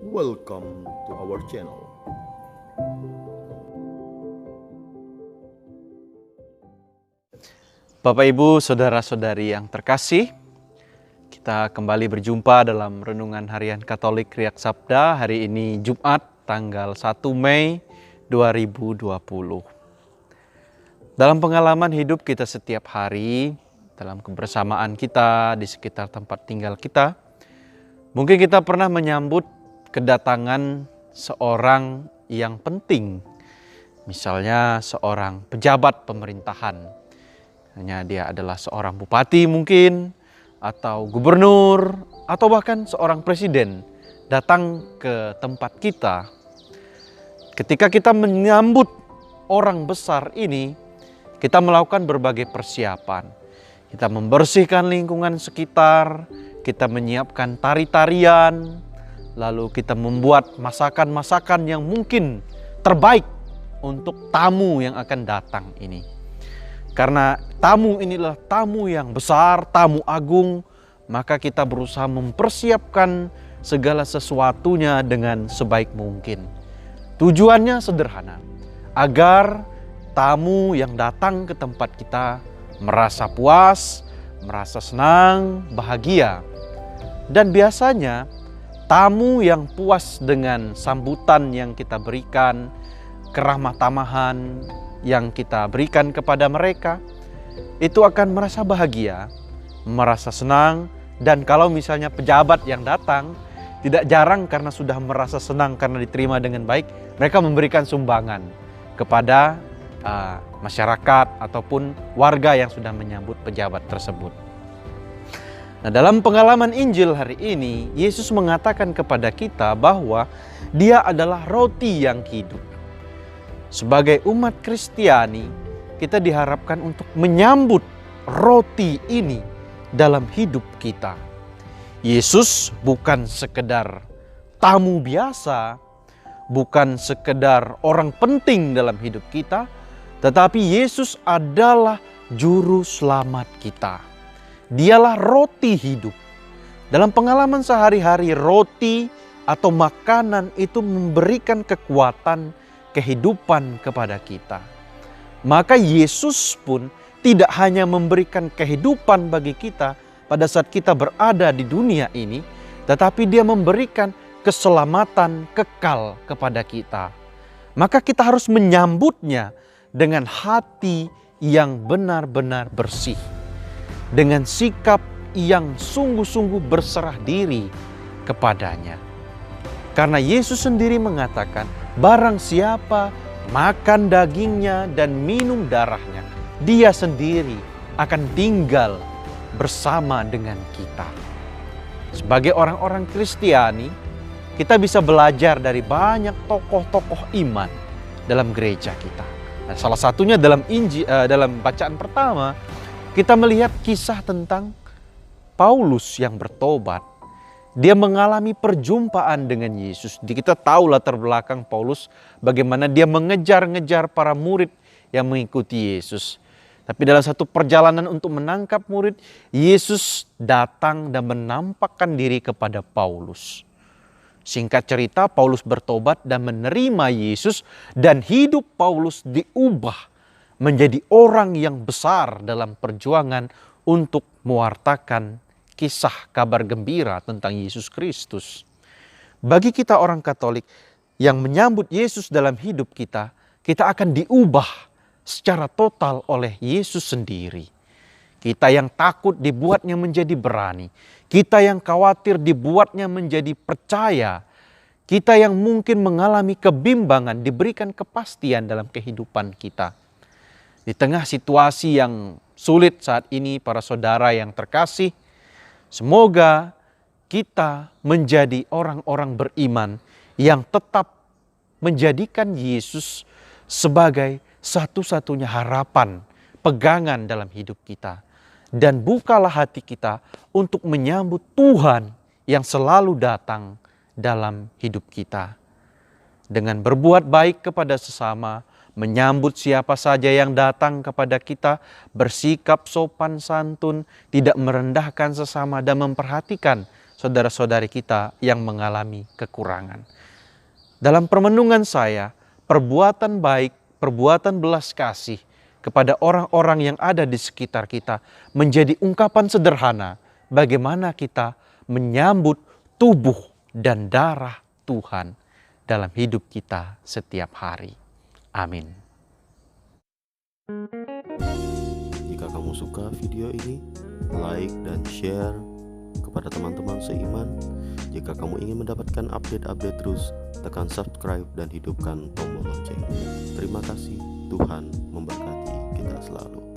Welcome to our channel. Bapak, Ibu, Saudara-saudari yang terkasih, kita kembali berjumpa dalam Renungan Harian Katolik Riak Sabda hari ini Jumat tanggal 1 Mei 2020. Dalam pengalaman hidup kita setiap hari, dalam kebersamaan kita di sekitar tempat tinggal kita, mungkin kita pernah menyambut kedatangan seorang yang penting, misalnya seorang pejabat pemerintahan. Hanya dia adalah seorang bupati mungkin, atau gubernur, atau bahkan seorang presiden datang ke tempat kita. Ketika kita menyambut orang besar ini, kita melakukan berbagai persiapan. Kita membersihkan lingkungan sekitar, kita menyiapkan tari-tarian, lalu kita membuat masakan-masakan yang mungkin terbaik untuk tamu yang akan datang ini. Karena tamu inilah tamu yang besar, tamu agung, maka kita berusaha mempersiapkan segala sesuatunya dengan sebaik mungkin. Tujuannya sederhana, agar tamu yang datang ke tempat kita merasa puas, merasa senang, bahagia. Dan biasanya tamu yang puas dengan sambutan yang kita berikan, keramah tamahan yang kita berikan kepada mereka, itu akan merasa bahagia, merasa senang. Dan kalau misalnya pejabat yang datang, tidak jarang karena sudah merasa senang karena diterima dengan baik, mereka memberikan sumbangan kepada masyarakat ataupun warga yang sudah menyambut pejabat tersebut. Nah, dalam pengalaman Injil hari ini, Yesus mengatakan kepada kita bahwa Dia adalah roti yang hidup. Sebagai umat Kristiani, kita diharapkan untuk menyambut roti ini dalam hidup kita. Yesus bukan sekedar tamu biasa, bukan sekedar orang penting dalam hidup kita, tetapi Yesus adalah juru selamat kita. Dialah roti hidup. Dalam pengalaman sehari-hari, roti atau makanan itu memberikan kekuatan, kehidupan kepada kita. Maka Yesus pun tidak hanya memberikan kehidupan bagi kita pada saat kita berada di dunia ini, tetapi Dia memberikan keselamatan kekal kepada kita. Maka kita harus menyambutnya dengan hati yang benar-benar bersih, dengan sikap yang sungguh-sungguh berserah diri kepadanya. Karena Yesus sendiri mengatakan, barang siapa makan dagingnya dan minum darahnya, Dia sendiri akan tinggal bersama dengan kita. Sebagai orang-orang Kristiani, kita bisa belajar dari banyak tokoh-tokoh iman dalam gereja kita. Nah, salah satunya dalam dalam bacaan pertama, kita melihat kisah tentang Paulus yang bertobat. Dia mengalami perjumpaan dengan Yesus. Kita tahu latar belakang Paulus, bagaimana dia mengejar-ngejar para murid yang mengikuti Yesus. Tapi dalam satu perjalanan untuk menangkap murid, Yesus datang dan menampakkan diri kepada Paulus. Singkat cerita, Paulus bertobat dan menerima Yesus, dan hidup Paulus diubah menjadi orang yang besar dalam perjuangan untuk mewartakan kisah kabar gembira tentang Yesus Kristus. Bagi kita orang Katolik yang menyambut Yesus dalam hidup kita, kita akan diubah secara total oleh Yesus sendiri. Kita yang takut dibuatnya menjadi berani. Kita yang khawatir dibuatnya menjadi percaya. Kita yang mungkin mengalami kebimbangan diberikan kepastian dalam kehidupan kita. Di tengah situasi yang sulit saat ini, para saudara yang terkasih, semoga kita menjadi orang-orang beriman yang tetap menjadikan Yesus sebagai satu-satunya harapan, pegangan dalam hidup kita. Dan bukalah hati kita untuk menyambut Tuhan yang selalu datang dalam hidup kita. Dengan berbuat baik kepada sesama, menyambut siapa saja yang datang kepada kita, bersikap sopan santun, tidak merendahkan sesama dan memperhatikan saudara-saudari kita yang mengalami kekurangan. Dalam permenungan saya, perbuatan baik, perbuatan belas kasih kepada orang-orang yang ada di sekitar kita menjadi ungkapan sederhana bagaimana kita menyambut tubuh dan darah Tuhan dalam hidup kita setiap hari. Amin. Jika kamu suka video ini, like dan share kepada teman-teman seiman. Jika kamu ingin mendapatkan update-update terus, tekan subscribe dan hidupkan tombol lonceng. Terima kasih, Tuhan memberkati kita selalu.